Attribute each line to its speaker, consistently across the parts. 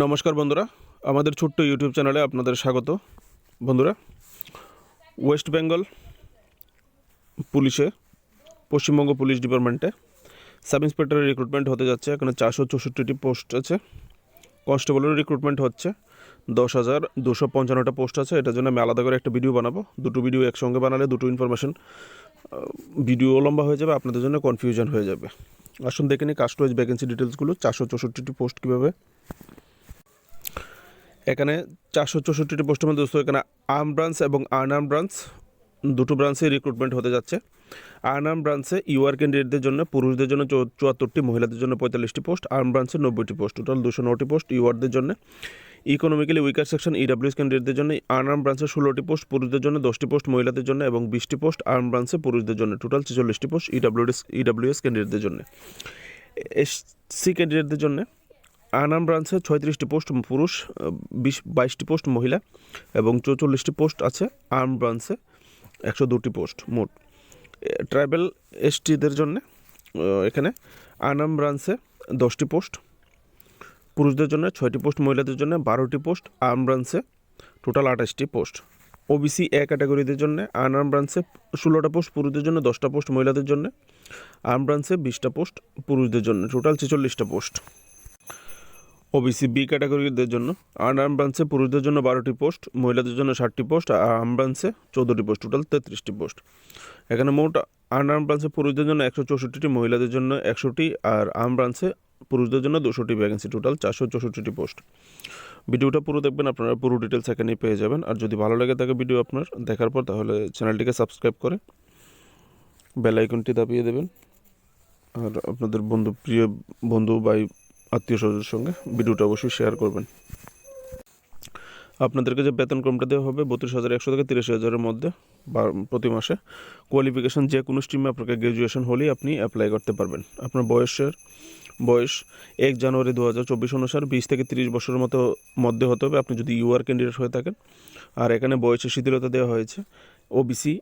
Speaker 1: নমস্কার বন্ধুরা, আমাদের ছোট্ট ইউটিউব চ্যানেলে আপনাদের স্বাগত। বন্ধুরা, ওয়েস্ট বেঙ্গল পুলিশে, পশ্চিমবঙ্গ পুলিশ ডিপার্টমেন্টে সাব ইন্সপেক্টরের রিক্রুটমেন্ট হতে যাচ্ছে। এখানে 464টি পোস্ট আছে। কনস্টেবলের রিক্রুটমেন্ট হচ্ছে 10,255টা পোস্ট আছে। এটার জন্য আমি আলাদা করে একটা ভিডিও বানাবো। দুটো ভিডিও একসঙ্গে বানালে দুটো ইনফরমেশন ভিডিও লম্বা হয়ে যাবে, আপনাদের জন্য কনফিউশন হয়ে যাবে। আসুন দেখে নিই কাস্ট ওয়াইজ ভ্যাকেন্সি ডিটেলসগুলো। 464টি পোস্ট কীভাবে। এখানে 464টি পোস্টের মধ্যে দোস্ত এখানে আর্ম ব্রাঞ্চ এবং আনআর্ম ব্রাঞ্চ দুটো ব্রাঞ্চে রিক্রুটমেন্ট হতে যাচ্ছে। আনআর্ম ব্রাঞ্চে ইউআর ক্যান্ডিডেটদের জন্য পুরুষদের জন্য 74টি, মহিলাদের জন্য 45টি পোস্ট। আর্ম ব্রাঞ্চে 90টি পোস্ট, টোটাল 209টি পোস্ট ইউআরদের জন্য। ইকোনমিক্যালি উইকার সেকশন ইডাব্লিউএস ক্যান্ডিডেটদের জন্য আনআর্ম ব্রাঞ্চে 16টি পোস্ট, পুরুষদের জন্য 10টি পোস্ট, মহিলাদের জন্য এবং 20টি পোস্ট আর্ম ব্রাঞ্চে পুরুষদের জন্য, টোটাল 46টি পোস্ট ইডাব্লিউএস ক্যান্ডিডেটদের জন্য। এসসি ক্যান্ডিডেটদের জন্য আনআর্ম ব্রাঞ্চে 36টি পোস্ট পুরুষ, 22টি পোস্ট মহিলা এবং 44টি পোস্ট আছে আর্ম ব্রাঞ্চে, 102টি পোস্ট মোট। ট্রাইবাল এসটিদের জন্য এখানে আনআর্ম ব্রাঞ্চে 10টি পোস্ট, পুরুষদের জন্য 6টি পোস্ট, মহিলাদের জন্য 12টি পোস্ট, আর্ম ব্রাঞ্চে টোটাল 28টি পোস্ট। ওবিসি এ ক্যাটাগরিদের জন্য আনআর্ম ব্রাঞ্চে 16টা পোস্ট, পুরুষদের জন্য 10টা পোস্ট, মহিলাদের জন্য আর্ম ব্রাঞ্চে 20টা পোস্ট, পুরুষদের জন্য টোটাল 46টা পোস্ট। ওবিসি বি ক্যাটাগরিদের জন্য আনআর্ম ব্রাঞ্চে পুরুষদের জন্য 12টি পোস্ট, মহিলাদের জন্য 60টি পোস্ট, আর আর্ম ব্রাঞ্চে 14টি পোস্ট, টোটাল 33টি পোস্ট। এখানে মোট আনআর্ম ব্রাঞ্চে পুরুষদের জন্য 164টি, মহিলাদের জন্য 100টি, আর আর্ম ব্রাঞ্চে পুরুষদের জন্য 200টি ভ্যাকেন্সি, টোটাল 464টি পোস্ট। ভিডিওটা পুরো দেখবেন, আপনারা পুরো ডিটেলস এখানেই পেয়ে যাবেন। আর যদি ভালো লাগে থাকে ভিডিও আপনার দেখার পর, তাহলে চ্যানেলটিকে সাবস্ক্রাইব করে বেল আইকনটি দাবিয়ে দেবেন। আর আপনাদের প্রিয় বন্ধু বা আত্মীয় স্বজনের সঙ্গে ভিডিওটা অবশ্যই শেয়ার করবেন। আপনাদেরকে যে বেতনক্রমটা দেওয়া হবে 32,100 থেকে 83,000-এর মধ্যে প্রতি মাসে। কোয়ালিফিকেশান যে কোনো স্ট্রিমে আপনাকে গ্র্যাজুয়েশন হলেই আপনি অ্যাপ্লাই করতে পারবেন। আপনার বয়স 1 জানুয়ারি 2024 অনুসার 20 থেকে 30 বছরের মধ্যে হতে হবে, আপনি যদি ইউআর ক্যান্ডিডেট হয়ে থাকেন। আর এখানে বয়সের শিথিলতা দেওয়া হয়েছে। ওবিসি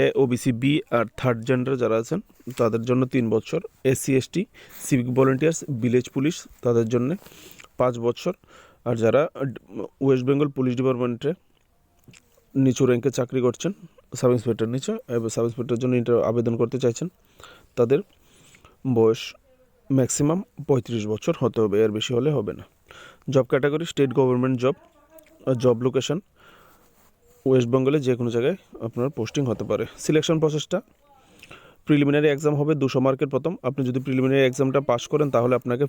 Speaker 1: এ, ওবিসি বি আর থার্ড জেন্ডার যারা আছেন তাদের জন্য 3 বছর, SC ST, civic volunteers, village police তাদের জন্য 5 বছর। আর যারা ওয়েস্ট বেঙ্গল পুলিশ ডিপার্টমেন্টে নিচু র্যাঙ্কে চাকরি করছেন, সাব ইন্সপেক্টর নিচে, সাব ইন্সপেক্টরের জন্য আবেদন করতে চাইছেন, তাদের বয়স ম্যাক্সিমাম 35 বছর হতে হবে, এর বেশি হলে হবে না। Job category state government job. Job location West বেঙ্গলে যে কোনো জায়গায় আপনার পোস্টিং হতে পারে। সিলেকশন প্রসেসটা প্রিলিমিনারি এক্সাম হবে 200 মার্কের প্রথম। আপনি যদি প্রিলিমিনারি এক্সামটা পাস করেন তাহলে আপনাকে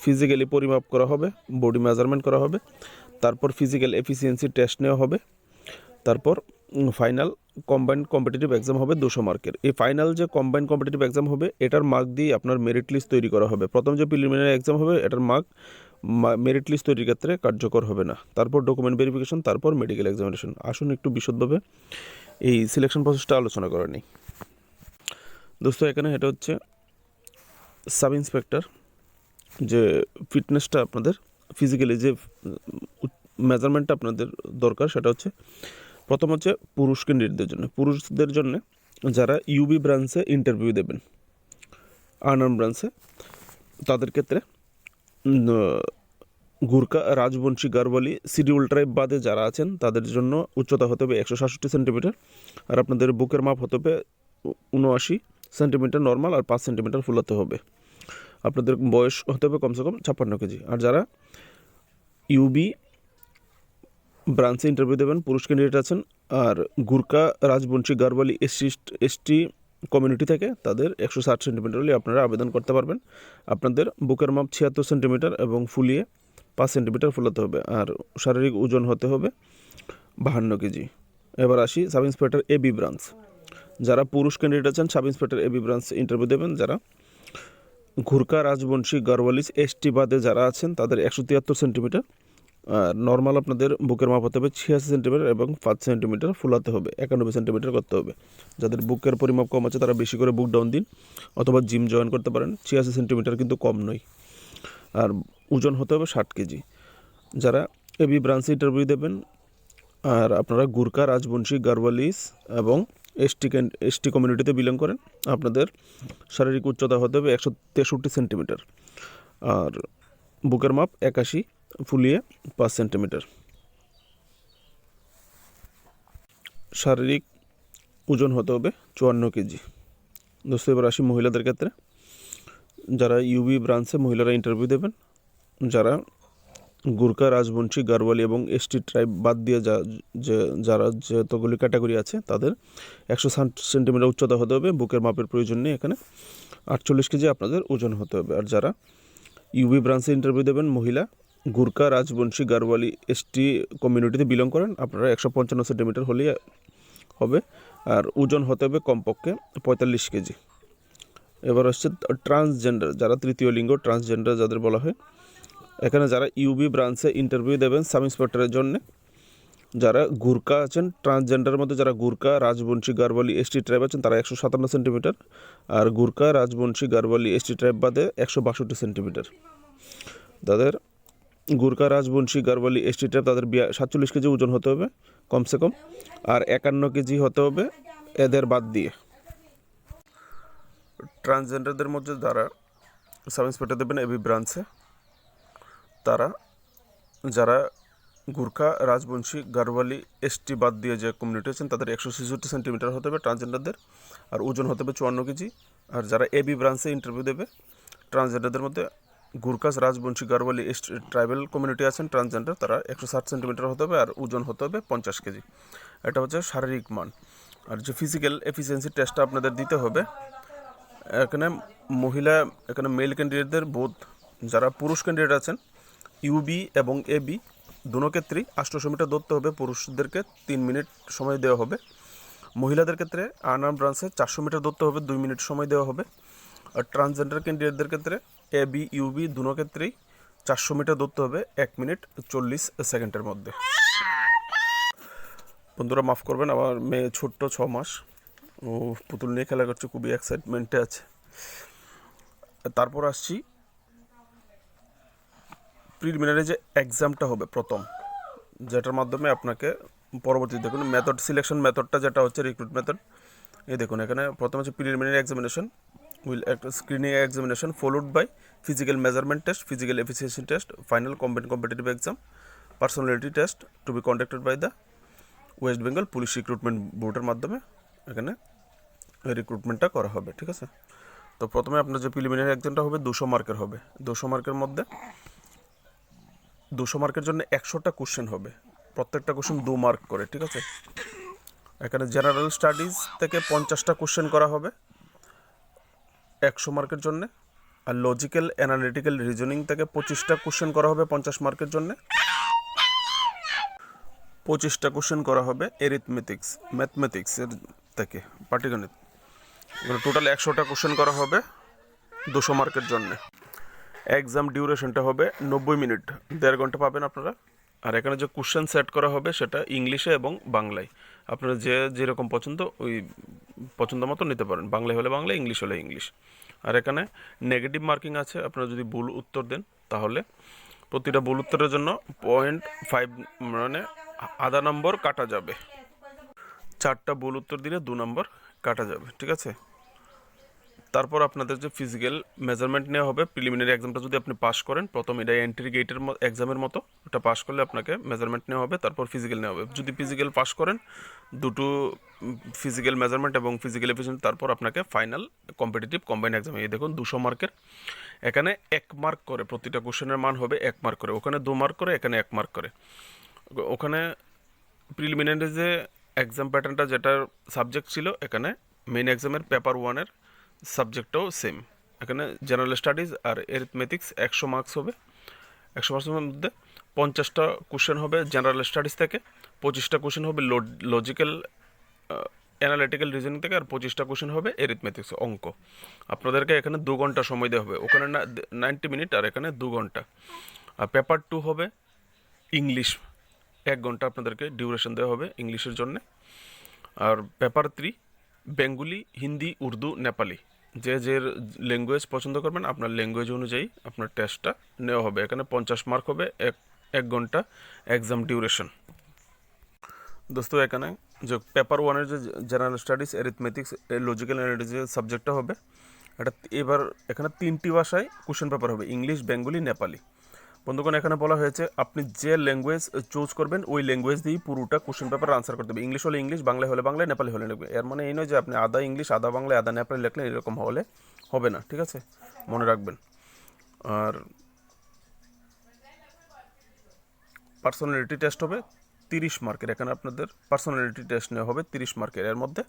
Speaker 1: ফিজিক্যালি পরিমাপ করা হবে, বডি মেজারমেন্ট করা হবে, তারপর ফিজিক্যাল এফিসিয়েন্সি টেস্ট নেওয়া হবে, তারপর ফাইনাল কম্বাইন্ড কম্পিটিটিভ এক্সাম হবে 200 মার্কের। এই ফাইনাল যে কম্বাইন্ড কম্পিটিটিভ এক্সাম হবে এটার মার্ক দিয়ে আপনার মেরিট লিস্ট তৈরি করা হবে। প্রথম যে প্রিলিমিনারি এক্সাম হবে এটার মার্ক মেরিট লিস্ট তৈরির ক্ষেত্রে কার্যকর হবে না। তারপর ডকুমেন্ট ভেরিফিকেশন, তারপর মেডিকেল এক্সামিনেশন। আসুন একটু বিশদভাবে এই সিলেকশন প্রসেসটা আলোচনা করে নিই। দোস্ত, এখানে এটা হচ্ছে সাব ইন্সপেক্টর যে ফিটনেসটা আপনাদের ফিজিক্যালি যে মেজারমেন্টটা আপনাদের দরকার, সেটা হচ্ছে প্রথম হচ্ছে পুরুষ ক্যান্ডিডেটদের জন্য। পুরুষদের জন্য যারা ইউবি ব্রাঞ্চে ইন্টারভিউ দেবেন আনআর্ম ব্রাঞ্চে, তাদের ক্ষেত্রে গুরকা, রাজবংশী, গারওয়ালি, শিডিউল ট্রাইব বাদে যারা আছেন তাদের জন্য উচ্চতা হতে হবে 167 সেন্টিমিটার, আর আপনাদের বুকের মাপ হতে হবে 79 সেন্টিমিটার নর্মাল, আর 5 সেন্টিমিটার ফুলাতে হবে। আপনাদের বয়স হতে হবে কমসে কম 56 কেজি। আর যারা ইউবি ব্রাঞ্চে ইন্টারভিউ দেবেন পুরুষ ক্যান্ডিডেট আছেন, আর গুরকা, রাজবংশী, গারওয়ালি, এসটি কমিউনিটি থেকে তাদের 160 সেন্টিমিটার হলে আপনারা আবেদন করতে পারবেন। আপনাদের বুকের মাপ 76 সেন্টিমিটার এবং ফুলিয়ে 5 সেন্টিমিটার ফুলাতে হবে, আর শারীরিক ওজন হতে হবে 52 কেজি। এবার আসি সাব ইন্সপেক্টর এবি ব্রাঞ্চ। যারা পুরুষ ক্যান্ডিডেট আছেন sub inspector AB branch interview দেবেন, যারা ঘুরকা, রাজবংশী, গারওয়ালিস, এসটি বাদে যারা আছেন তাদের 173 সেন্টিমিটার, আর নর্মাল আপনাদের বুকের মাপ হতে হবে 86 সেন্টিমিটার এবং 5 সেন্টিমিটার ফুলাতে হবে, 91 সেন্টিমিটার করতে হবে। যাদের বুকের পরিমাপ কম আছে তারা বেশি করে বুক ডাউন দিন অথবা জিম জয়েন করতে পারেন। 86 সেন্টিমিটার কিন্তু কম নয়। আর ওজন হতে হবে 60 কেজি। যারা এবি ব্রাঞ্চে ইন্টারভিউ দেবেন আর আপনারা গুরকা, রাজবংশী, গারওয়ালিস এবং এসটি কমিউনিটিতে বিলং করেন, আপনাদের শারীরিক উচ্চতা হতে হবে 163 সেন্টিমিটার, আর বুকের মাপ 81 ফুলিয়ে 5 সেন্টিমিটার। শারীরিক ওজন হতে হবে 54 কেজি। দোস্ত এবার আসি মহিলাদের ক্ষেত্রে। যারা ইউবি ব্রাঞ্চে মহিলারা ইন্টারভিউ দেবেন, যারা গুরকা, রাজবংশী, গারওয়ালি এবং এসটি ট্রাইব বাদ দিয়ে যারা যতগুলি ক্যাটাগরি আছে তাদের 160 সেন্টিমিটার উচ্চতা হতে হবে। বুকের মাপের প্রয়োজন নেই এখানে। 48 কেজি আপনাদের ওজন হতে হবে। আর যারা ইউবি ব্রাঞ্চে ইন্টারভিউ দেবেন মহিলা, গুরকা, রাজবংশী, গারওয়ালি, এসটি কমিউনিটিতে বিলং করেন, আপনারা 155 সেন্টিমিটার হলেই হবে। আর ওজন হতে হবে কমপক্ষে 45 কেজি। এবার হচ্ছে ট্রান্সজেন্ডার, যারা তৃতীয় লিঙ্গ, ট্রান্সজেন্ডার যাদের বলা হয়। এখানে যারা ইউবি ব্রাঞ্চে ইন্টারভিউ দেবেন সাব ইন্সপেক্টরের জন্য, যারা গুরকা আছেন, ট্রান্সজেন্ডারের মধ্যে যারা গুরকা, রাজবংশী, গারওয়ালি, এসটি ট্রাইব আছেন তারা 157 সেন্টিমিটার। আর গুরকা, রাজবংশী, গারওয়ালি, এসটি ট্রাইব বাদে 162 সেন্টিমিটার। তাদের গুরকা, রাজবংশী, গারওয়ালি, এসটি ট্রাইব তাদের 47 কেজি ওজন হতে হবে কমসে কম। আর 51 কেজি হতে হবে এদের বাদ দিয়ে। ট্রান্সজেন্ডারদের মধ্যে যারা সাব ইন্সপেক্টর দেবেন এবি ব্রাঞ্চে, তারা যারা গুরখা, রাজবংশী, গারওয়ালি, এসটি বাদ দিয়ে যে কমিউনিটি আছেন তাদের 166 সেন্টিমিটার হতে হবে ট্রান্সজেন্ডারদের। আর ওজন হতে হবে 54 কেজি। আর যারা এবি ব্রাঞ্চে ইন্টারভিউ দেবে ট্রান্সজেন্ডারদের মধ্যে Gurkhas, Rajbanshi, Garhwali, ST tribal community আছেন ট্রান্সজেন্ডার, তারা 160 সেন্টিমিটার হতে হবে। আর ওজন হতে হবে 50 কেজি। এটা হচ্ছে শারীরিক মান। আর যে ফিজিক্যাল এফিসিয়েন্সি টেস্টটা আপনাদের দিতে হবে, এখানে মহিলা, এখানে মেল ক্যান্ডিডেটদের বোধ, যারা পুরুষ ক্যান্ডিডেট আছেন ইউবি এবং এবি দুটো ক্ষেত্রেই 800 মিটার দৌড়তে হবে। পুরুষদেরকে 3 মিনিট সময় দেওয়া হবে। মহিলাদের ক্ষেত্রে আনআর্মড ব্রাঞ্চে 400 মিটার দৌড়তে হবে, 2 মিনিট সময় দেওয়া হবে। আর ট্রান্সজেন্ডার ক্যান্ডিডেটদের ক্ষেত্রে এবি, ইউবি দুটো ক্ষেত্রেই 400 মিটার দৌড়তে হবে 1 মিনিট 40 সেকেন্ডের মধ্যে। বন্ধুরা মাফ করবেন, আমার মেয়ে ছোট্ট 6 মাস, ও পুতুল নিয়ে খেলা করছে, খুবই এক্সাইটমেন্টে আছে। তারপর আসছি প্রিলিমিনারি যে এক্সামটা হবে প্রথম, যেটার মাধ্যমে আপনাকে পরবর্তী দেখুন মেথড সিলেকশন মেথডটা যেটা হচ্ছে রিক্রুট মেথড। এই দেখুন এখানে প্রথম হচ্ছে প্রিলিমিনারি এক্সামিনেশন উইল একটা screening examination followed by physical measurement test, physical efficiency test, final combined competitive exam, personality test to be conducted by the West Bengal police recruitment বোর্ডের মাধ্যমে এখানে রিক্রুটমেন্টটা করা হবে। ঠিক আছে, তো প্রথমে আপনার যে প্রিলিমিনারি এক্সামটা হবে 200 মার্কের হবে। 200 মার্কের মধ্যে 200 মার্কের জন্য 100টা কোশ্চেন হবে, প্রত্যেকটা কোশ্চেন 2 মার্ক করে। ঠিক আছে, এখানে জেনারেল স্টাডিজ থেকে 50টা কোশ্চেন করা হবে 100 মার্কের জন্য। আর লজিক্যাল অ্যানালিটিক্যাল রিজনিং থেকে 25টা কোশ্চেন করা হবে 50 মার্কের জন্য। 25টা কোশ্চেন করা হবে এরিথমেটিক্স, ম্যাথমেটিক্সের থেকে, পাটিগণিত। টোটাল 100টা কোশ্চেন করা হবে 200 মার্কের জন্য। এক্সাম ডিউরেশনটা হবে 90 মিনিট, 1.5 ঘন্টা পাবেন আপনারা। আর এখানে যে কোশ্চেন সেট করা হবে সেটা ইংলিশে এবং বাংলায়, আপনারা যেরকম পছন্দ ওই পছন্দ মতো নিতে পারেন, বাংলায় হলে বাংলা, ইংলিশ হলে ইংলিশ। আর এখানে নেগেটিভ মার্কিং আছে, আপনারা যদি ভুল উত্তর দেন তাহলে প্রতিটা ভুল উত্তরের জন্য 0.5 মানে আধা নম্বর কাটা যাবে। 4টা ভুল উত্তর দিলে 2 নম্বর কাটা যাবে। ঠিক আছে, তারপর আপনাদের যে ফিজিক্যাল মেজারমেন্ট নেওয়া হবে প্রিলিমিনারি এক্সামটা যদি আপনি পাস করেন, প্রথম এটা এন্ট্রি গেটের এক্সামের মতো, ওটা পাস করলে আপনাকে মেজারমেন্ট নেওয়া হবে, তারপর ফিজিক্যাল নেওয়া হবে। যদি ফিজিক্যাল পাস করেন, দুটো ফিজিক্যাল মেজারমেন্ট এবং ফিজিক্যাল এফিসিয়েন্সি, তারপর আপনাকে ফাইনাল কম্পিটিটিভ কম্বাইন্ড এক্সাম। এই দেখুন 200 মার্কের, এখানে 1 মার্ক করে, প্রতিটা কোশ্চেনের মান হবে 1 মার্ক করে, ওখানে 2 মার্ক করে, এখানে 1 মার্ক করে। ওখানে প্রিলিমিনারি যে এক্সাম প্যাটার্নটা যেটার সাবজেক্ট ছিল, এখানে মেইন এক্সামের পেপার 1-এর সাবজেক্টটাও সেম। এখানে জেনারেল স্টাডিজ আর এরিথমেটিক্স 100 মার্কস হবে। 100 মার্কসের মধ্যে 50টা কোশ্চেন হবে জেনারেল স্টাডিজ থেকে, 25টা কোশ্চেন হবে লজিক্যাল অ্যানালিটিক্যাল রিজনিং থেকে, আর 25টা কোশ্চেন হবে এরিথমেটিক্স অঙ্ক। আপনাদেরকে এখানে 2 ঘন্টা সময় দেওয়া হবে, ওখানে 90 মিনিট আর এখানে 2 ঘন্টা। আর পেপার 2 হবে ইংলিশ, 1 ঘন্টা আপনাদেরকে ডিউরেশন দেওয়া হবে ইংলিশের জন্যে। আর পেপার 3 বেঙ্গলি, হিন্দি, উর্দু, নেপালি, যে ল্যাঙ্গুয়েজ পছন্দ করবেন আপনার ল্যাঙ্গুয়েজ অনুযায়ী আপনার টেস্টটা নেওয়া হবে। এখানে 50 মার্ক হবে, 1 ঘন্টা এক্সাম ডিউরেশন। দোস্ত এখানে যে পেপার 1-এর যে জেনারেল স্টাডিজ, এরিথমেটিক্স, লজিক্যাল অ্যানালিটিক্স যে সাবজেক্টটা হবে, এটা এবার এখানে 3টি ভাষায় কোশ্চেন পেপার হবে, ইংলিশ, বেঙ্গলি, নেপালি। বন্ধুগণ, এখানে বলা হয়েছে আপনি যে ল্যাঙ্গুয়েজ চুজ করবেন ওই ল্যাঙ্গুয়েজ দিয়েই পুরোটা কোশ্চেন পেপার আনসার করতে হবে। ইংলিশ হলে ইংলিশ, বাংলা হলে বাংলা, নেপালি হলে নেপালি। এর মানে এই নয় যে আপনি আধা ইংলিশ আধা বাংলা আধা নেপালি লিখলেন, এরকম হলে হবে না, ঠিক আছে, মনে রাখবেন। আর পার্সোনালিটি টেস্ট হবে 30 মার্কের। এখানে আপনাদের পার্সোনালিটি টেস্ট নেওয়া হবে 30 মার্কের। এর মধ্যে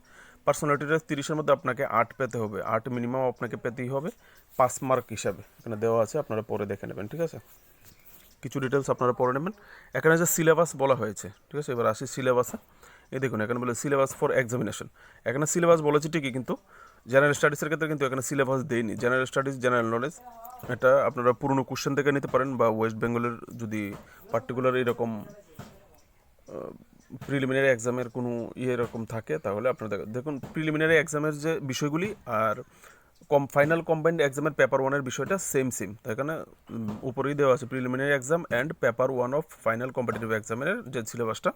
Speaker 1: পার্সোনালিটি টেস্ট 30-এর মধ্যে আপনাকে 8 পেতে হবে। 8 মিনিমাম আপনাকে পেতেই হবে 5 মার্ক হিসাবে, এখানে দেওয়া আছে, আপনারা পরে দেখে নেবেন, ঠিক আছে। কিছু ডিটেলস আপনারা পড়ে নেবেন। এখানে যে সিলেবাস বলা হয়েছে, ঠিক আছে, এবার আসি সিলেবাসে। এই দেখুন এখানে বলে সিলেবাস ফর এক্সামিনেশন। এখানে সিলেবাস বলেছে ঠিকই, কিন্তু জেনারেল স্টাডিজের ক্ষেত্রে কিন্তু এখানে সিলেবাস দেয়নি। জেনারেল স্টাডিজ, জেনারেল নলেজ, এটা আপনারা পুরনো কোশ্চেন থেকে নিতে পারেন, বা ওয়েস্ট বেঙ্গলের যদি পার্টিকুলার এরকম প্রিলিমিনারি এক্সামের কোনো এরকম থাকে তাহলে আপনারা দেখুন প্রিলিমিনারি এক্সামের যে বিষয়গুলি আর ফাইনাল কম্বাইন্ড এক্সামের পেপার 1-এর বিষয়টা সেম। তো এখানে উপরেই দেওয়া আছে preliminary exam and paper 1 of final competitive এক্সামের যে সিলেবাসটা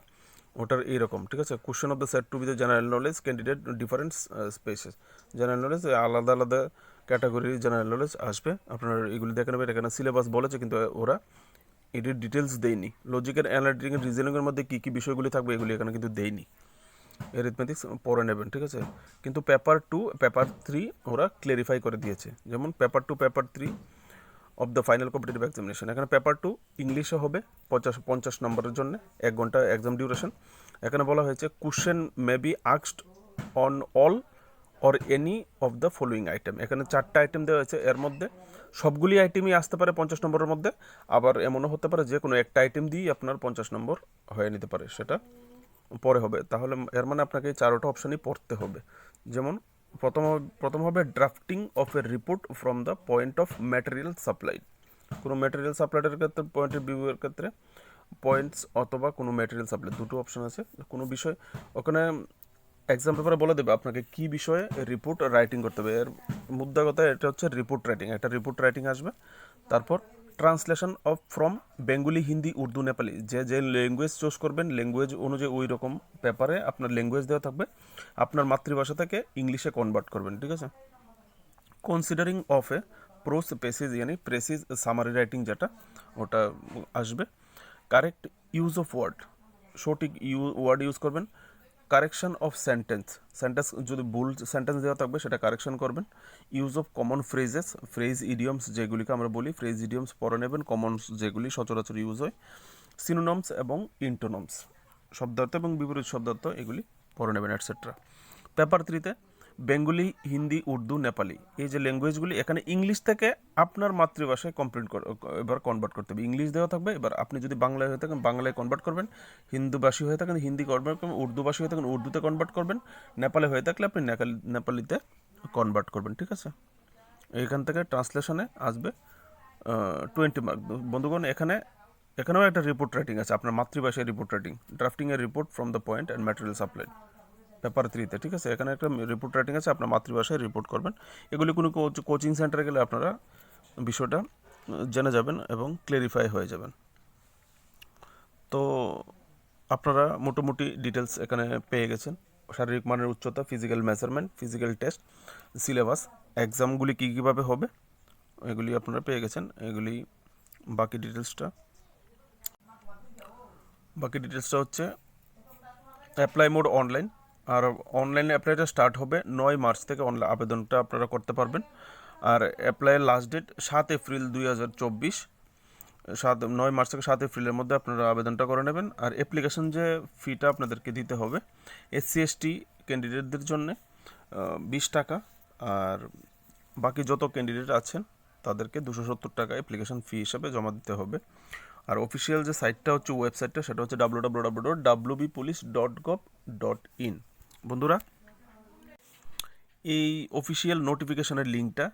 Speaker 1: ওটার এইরকম, ঠিক আছে। Question of the set to be the general knowledge candidate difference spaces. General knowledge আলাদা আলাদা ক্যাটাগরির জেনারেল নলেজ আসবে, আপনারা এগুলি দেখে নেবেন। এখানে সিলেবাস বলেছে কিন্তু ওরা এটির ডিটেলস দেয়নি। লজিক্যাল অ্যানালিটিক রিজনিংয়ের মধ্যে কী কী বিষয়গুলি থাকবে এগুলি এখানে কিন্তু দেয়নি। অ্যারিথমেটিক্স পরে নেবেন, ঠিক আছে। কিন্তু পেপার 2 পেপার 3 ওরা ক্লেরিফাই করে দিয়েছে। যেমন paper 2 paper 3 of the final competitive examination. এখানে পেপার 2 ইংলিশে হবে 50 নম্বরের জন্য, 1 ঘন্টা এক্সাম ডিউরেশন। এখানে বলা হয়েছে question may be asked on all or any of the following item. এখানে 4টা আইটেম দেওয়া হয়েছে, এর মধ্যে সবগুলি আইটেমই আসতে পারে 50 নম্বরের মধ্যে, আবার এমনও হতে পারে যে কোনো একটা আইটেম দিয়েই আপনার 50 নম্বর হয়ে নিতে পারে, সেটা পরে হবে। তাহলে এর মানে আপনাকে 4টা অপশানই পড়তে হবে। যেমন প্রথম হবে drafting of A report from the point of material supply. কোনো ম্যাটেরিয়াল সাপ্লাইয়ের ক্ষেত্রে পয়েন্টের ভিউয়ের ক্ষেত্রে পয়েন্টস অথবা কোনো ম্যাটেরিয়াল সাপ্লাই, দুটো অপশান আছে। কোনো বিষয় ওখানে এক্সাম পেপারে বলে দেবে আপনাকে কী বিষয়ে রিপোর্ট রাইটিং করতে হবে। এর মুদ্রা কথা এটা হচ্ছে রিপোর্ট রাইটিং, একটা রিপোর্ট রাইটিং আসবে। তারপর translation of from Bengali, Hindi, Urdu, Nepali, যে ল্যাঙ্গুয়েজ চুজ করবেন ল্যাঙ্গুয়েজ অনুযায়ী ওই রকম পেপারে আপনার ল্যাঙ্গুয়েজ দেওয়া থাকবে, আপনার মাতৃভাষা থেকে ইংলিশে কনভার্ট করবেন, ঠিক আছে। Considering of a prose passage ইয়ানি প্রেসিজ সামারি রাইটিং যেটা ওটা আসবে। কারেক্ট ইউজ অফ ওয়ার্ড, সঠিক ওয়ার্ড ইউজ করবেন। কারেকশন অফ সেন্টেন্স যদি ভুল সেন্টেন্স দেওয়া থাকবে সেটা কারেকশন করবেন। Use of common phrase idioms যেগুলিকে আমরা বলি, ফ্রেজ ইডিয়মস পরে নেবেন, কমন যেগুলি সচরাচর ইউজ হয়। সিনোনমস এবং ইন্টোনমস, শব্দার্থ এবং বিপরীত শব্দার্থ এগুলি পরে নেবেন, এটসেট্রা। পেপার 3-তে বেঙ্গলি, হিন্দি, উর্দু, নেপালি, এই যে ল্যাঙ্গুয়েজগুলি এখানে ইংলিশ থেকে আপনার মাতৃভাষায় এবার কনভার্ট করতে হবে। ইংলিশ দেওয়া থাকবে, এবার আপনি যদি বাংলায় হয়ে থাকেন বাংলায় কনভার্ট করবেন, হিন্দুভাষী হয়ে থাকেন হিন্দি কনভার্ট করবেন, উর্দুভাষী হয়ে থাকেন উর্দুতে কনভার্ট করবেন, নেপালে হয়ে থাকলে আপনি নেপালিতে কনভার্ট করবেন, ঠিক আছে। এইখান থেকে ট্রান্সলেশনে আসবে 20 মার্ক। বন্ধুগণ, এখানেও একটা রিপোর্ট রাইটিং আছে, আপনার মাতৃভাষায় রিপোর্ট রাইটিং, ড্রাফটিং এর report from the point and material supplied, paper 3-তে, ঠিক আছে। এখানে একটা রিপোর্ট রাইটিং আছে, আপনার মাতৃভাষায় রিপোর্ট করবেন। এগুলি কোনো কোচিং সেন্টারে গেলে আপনারা বিষয়টা জেনে যাবেন এবং ক্লেরিফাই হয়ে যাবেন। তো আপনারা মোটামুটি ডিটেলস এখানে পেয়ে গেছেন। শারীরিক মানের উচ্চতা, physical measurement, physical test, syllabus, এক্সামগুলি কীভাবে হবে এগুলি আপনারা পেয়ে গেছেন। এগুলি বাকি ডিটেলসটা হচ্ছে অ্যাপ্লাই মোড অনলাইন। আর অনলাইনে অ্যাপ্লাইটা স্টার্ট হবে 9 মার্চ থেকে অনলাইন আবেদনটা আপনারা করতে পারবেন। আর অ্যাপ্লাইয়ের লাস্ট ডেট 7 এপ্রিল 2024, 9 মার্চ থেকে 7 এপ্রিলের মধ্যে আপনারা আবেদনটা করে নেবেন। আর অ্যাপ্লিকেশন যে ফিটা আপনাদেরকে দিতে হবে SC ST ক্যান্ডিডেটদের জন্য 20 টাকা, আর বাকি যত ক্যান্ডিডেট আছেন তাদেরকে 270 টাকা অ্যাপ্লিকেশন ফি হিসাবে জমা দিতে হবে। আর অফিসিয়াল যে সাইটটা হচ্ছে ওয়েবসাইটটা সেটা হচ্ছে www.wbpolice.gov.in। বন্ধুরা, এই অফিসিয়াল নোটিফিকেশনের লিঙ্কটা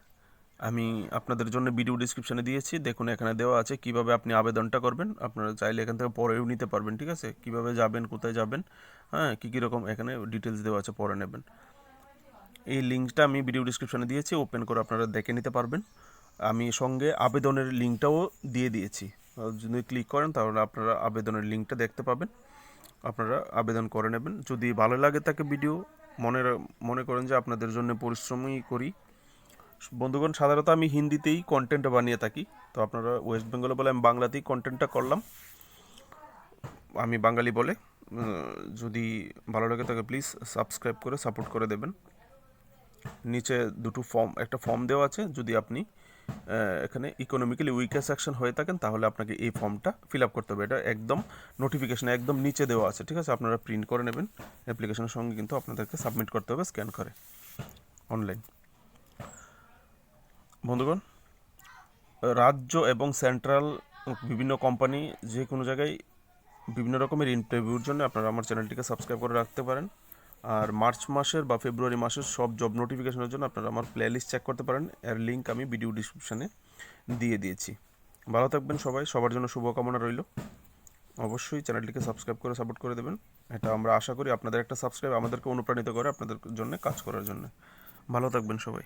Speaker 1: আমি আপনাদের জন্য ভিডিও ডিসক্রিপশানে দিয়েছি, দেখুন এখানে দেওয়া আছে কিভাবে আপনি আবেদনটা করবেন। আপনারা চাইলে এখান থেকে পরেও নিতে পারবেন, ঠিক আছে। কিভাবে যাবেন, কোথায় যাবেন, হ্যাঁ, কী রকম এখানে ডিটেলস দেওয়া আছে, পরে নেবেন। এই লিঙ্কটা আমি ভিডিও ডিসক্রিপশানে দিয়েছি, ওপেন করে আপনারা দেখে নিতে পারবেন। আমি সঙ্গে আবেদনের লিঙ্কটাও দিয়ে দিয়েছি, যদি ক্লিক করেন তাহলে আপনারা আবেদনের লিঙ্কটা দেখতে পাবেন, আপনারা আবেদন করে নেবেন। যদি ভালো লাগে তাকে ভিডিও মনে করেন যে আপনাদের জন্য পরিশ্রমই করি, বন্ধুগণ, সাধারণত আমি হিন্দিতেই কন্টেন্ট বানিয়ে থাকি, তো আপনারা ওয়েস্ট বেঙ্গলে বলে আমি বাংলাতেই কন্টেন্টটা করলাম, আমি বাঙালি বলে। যদি ভালো লাগে তাকে প্লিজ সাবস্ক্রাইব করে সাপোর্ট করে দেবেন। নিচে একটা ফর্ম দেওয়া আছে, যদি আপনি এখানে ইকোনমিক্যালি উইকার সেকশন হয়ে থাকেন তাহলে আপনাকে এই ফর্মটা ফিল আপ করতে হবে। এটা একদম নোটিফিকেশনে একদম নিচে দেওয়া আছে, ঠিক আছে? আপনারা প্রিন্ট করে নেবেন, অ্যাপ্লিকেশনের সঙ্গে কিন্তু আপনাদেরকে সাবমিট করতে হবে স্ক্যান করে অনলাইন। বন্ধুগণ, রাজ্য এবং সেন্ট্রাল বিভিন্ন কোম্পানি যে কোনো জায়গায় বিভিন্ন রকমের ইন্টারভিউর জন্য আপনারা আমার চ্যানেলটিকে সাবস্ক্রাইব করে রাখতে পারেন। আর মার্চ মাসের বা ফেব্রুয়ারি মাসের সব জব নোটিফিকেশনের জন্য আপনারা আমার প্লেলিস্ট চেক করতে পারেন, এর লিঙ্ক আমি ভিডিও ডিসক্রিপশানে দিয়ে দিয়েছি। ভালো থাকবেন সবাই, সবার জন্য শুভকামনা রইল। অবশ্যই চ্যানেলটিকে সাবস্ক্রাইব করে সাপোর্ট করে দেবেন, এটা আমরা আশা করি। আপনাদের একটা সাবস্ক্রাইব আমাদেরকে অনুপ্রাণিত করে আপনাদের জন্য কাজ করার জন্য। ভালো থাকবেন সবাই।